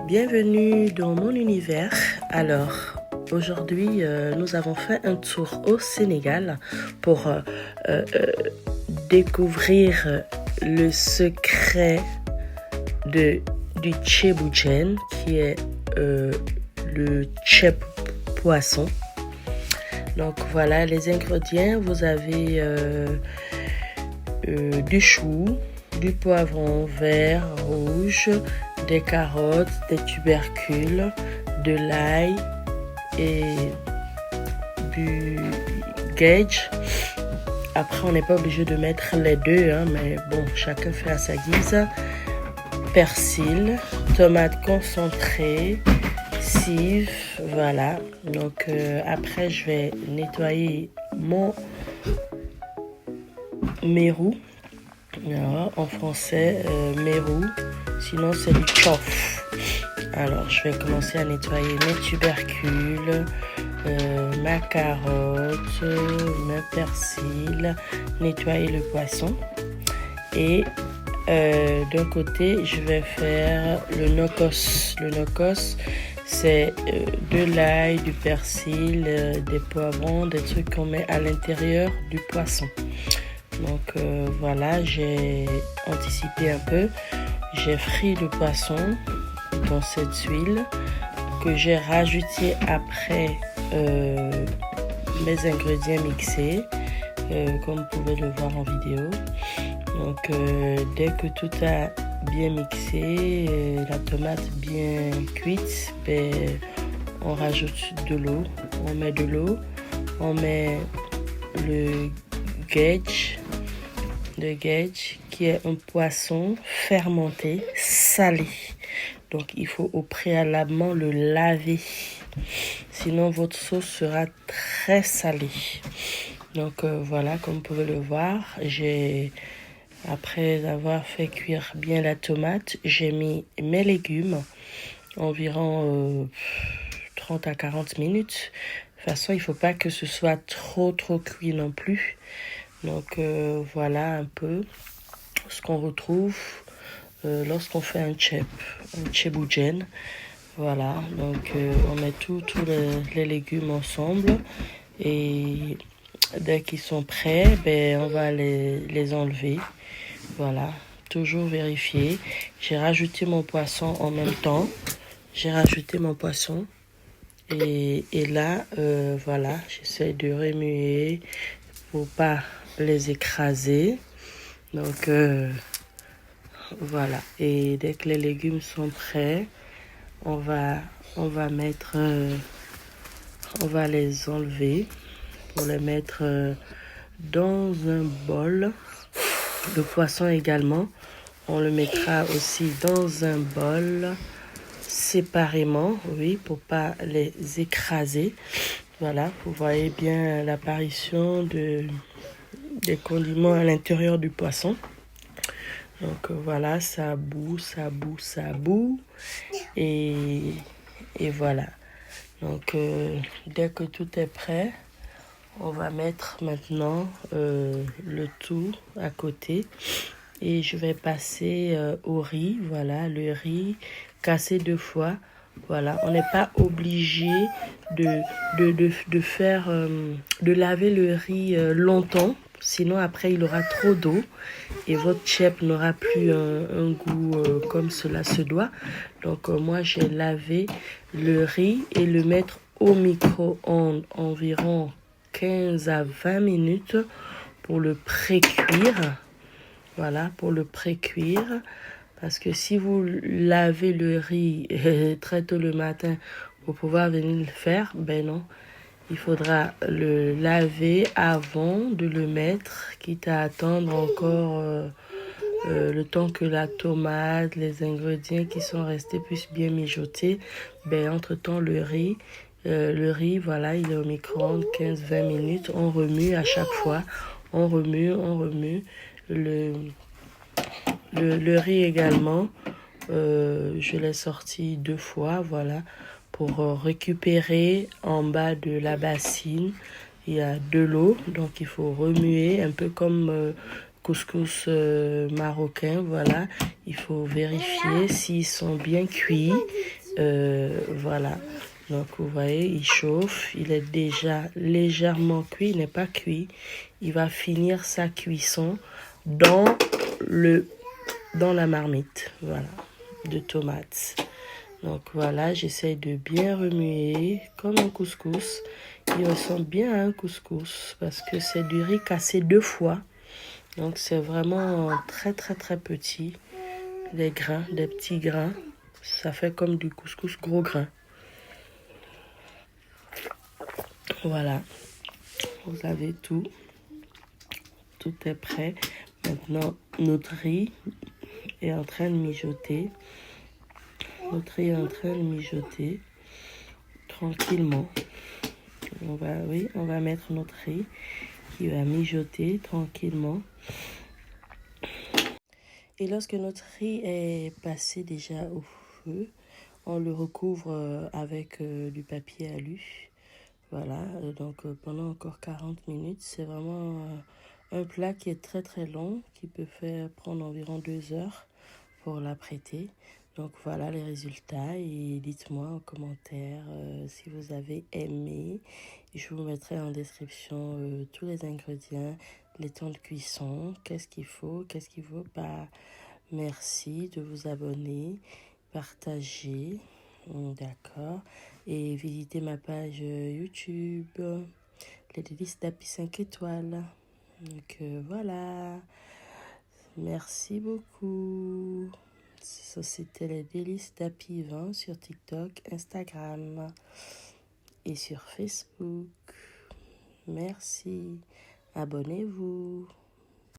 Bienvenue dans mon univers. Alors, aujourd'hui, nous avons fait un tour au Sénégal pour découvrir le secret du Tchéboujen, qui est le tchèp poisson. Donc voilà les ingrédients. Vous avez du chou, du poivron vert, rouge, des carottes, des tubercules, de l'ail et du gage. Après, on n'est pas obligé de mettre les deux, hein, mais bon, chacun fait à sa guise. Persil, tomate concentrée, cive, voilà. Donc après, je vais nettoyer mon mérou. Alors, en français, mérou, sinon c'est du chof. Alors, je vais commencer à nettoyer mes tubercules, ma carotte, ma persil, nettoyer le poisson. Et d'un côté, je vais faire le nokos. Le nokos, c'est de l'ail, du persil, des poivrons, des trucs qu'on met à l'intérieur du poisson. Donc voilà, j'ai anticipé un peu. J'ai frit le poisson dans cette huile que j'ai rajouté après mes ingrédients mixés, comme vous pouvez le voir en vidéo. Donc dès que tout a bien mixé, la tomate bien cuite, ben, on rajoute de l'eau. On met de l'eau, on met le gage, qui est un poisson fermenté, salé. Donc il faut au préalablement le laver. Sinon votre sauce sera très salée. Donc voilà, comme vous pouvez le voir, après avoir fait cuire bien la tomate, j'ai mis mes légumes, environ 30 à 40 minutes. De toute façon, il ne faut pas que ce soit trop cuit non plus. Donc voilà un peu ce qu'on retrouve lorsqu'on fait un tchéboujen. Voilà, donc on met tous les légumes ensemble et dès qu'ils sont prêts, ben, on va les enlever. Voilà, toujours vérifier. J'ai rajouté mon poisson en même temps. Et là, voilà, j'essaie de remuer pour pas les écraser. Donc voilà, et dès que les légumes sont prêts, on va les enlever pour les mettre dans un bol. Le poisson également, on le mettra aussi dans un bol séparément, oui, pour pas les écraser. Voilà, vous voyez bien l'apparition des condiments à l'intérieur du poisson. Donc voilà, ça bout. Et voilà. Donc dès que tout est prêt, on va mettre maintenant le tout à côté. Et je vais passer au riz. Voilà, le riz cassé 2 fois. Voilà, on n'est pas obligé de faire, de laver le riz longtemps. Sinon, après, il aura trop d'eau et votre tchèp n'aura plus un goût comme cela se doit. Donc, moi, j'ai lavé le riz et le mettre au micro-ondes environ 15 à 20 minutes pour le pré-cuire. Voilà, pour le pré-cuire. Parce que si vous lavez le riz très tôt le matin pour pouvoir venir le faire, ben non. Il faudra le laver avant de le mettre, quitte à attendre encore le temps que la tomate, les ingrédients qui sont restés puissent bien mijoter. Ben, entre-temps, le riz, voilà, il est au micro-ondes 15-20 minutes. On remue à chaque fois. On remue. Le riz également, je l'ai sorti 2 fois, voilà, pour récupérer en bas de la bassine. Il y a de l'eau, donc il faut remuer un peu comme couscous marocains, voilà. Il faut vérifier s'ils sont bien cuits. Voilà. Donc, vous voyez, il chauffe. Il est déjà légèrement cuit. Il n'est pas cuit. Il va finir sa cuisson dans la marmite, voilà, de tomates. Donc voilà, j'essaye de bien remuer comme un couscous. Il ressemble bien à un couscous parce que c'est du riz cassé 2 fois. Donc c'est vraiment très très très petit. Des grains, des petits grains. Ça fait comme du couscous gros grains. Voilà, vous avez tout. Tout est prêt. Maintenant, notre riz est en train de mijoter. Notre riz est en train de mijoter tranquillement. On va mettre notre riz qui va mijoter tranquillement. Et lorsque notre riz est passé déjà au feu, on le recouvre avec du papier alu. Voilà, donc pendant encore 40 minutes, c'est vraiment un plat qui est très très long, qui peut prendre environ 2 heures pour l'apprêter. Donc voilà les résultats et dites-moi en commentaire si vous avez aimé. Je vous mettrai en description tous les ingrédients, les temps de cuisson, qu'est-ce qu'il faut pas. Merci de vous abonner, partager, d'accord, et visiter ma page YouTube, les délices d'Happy 5 étoiles. Donc voilà, merci beaucoup. Ça, c'était les délices d'Happy 20 sur TikTok, Instagram et sur Facebook. Merci, abonnez-vous.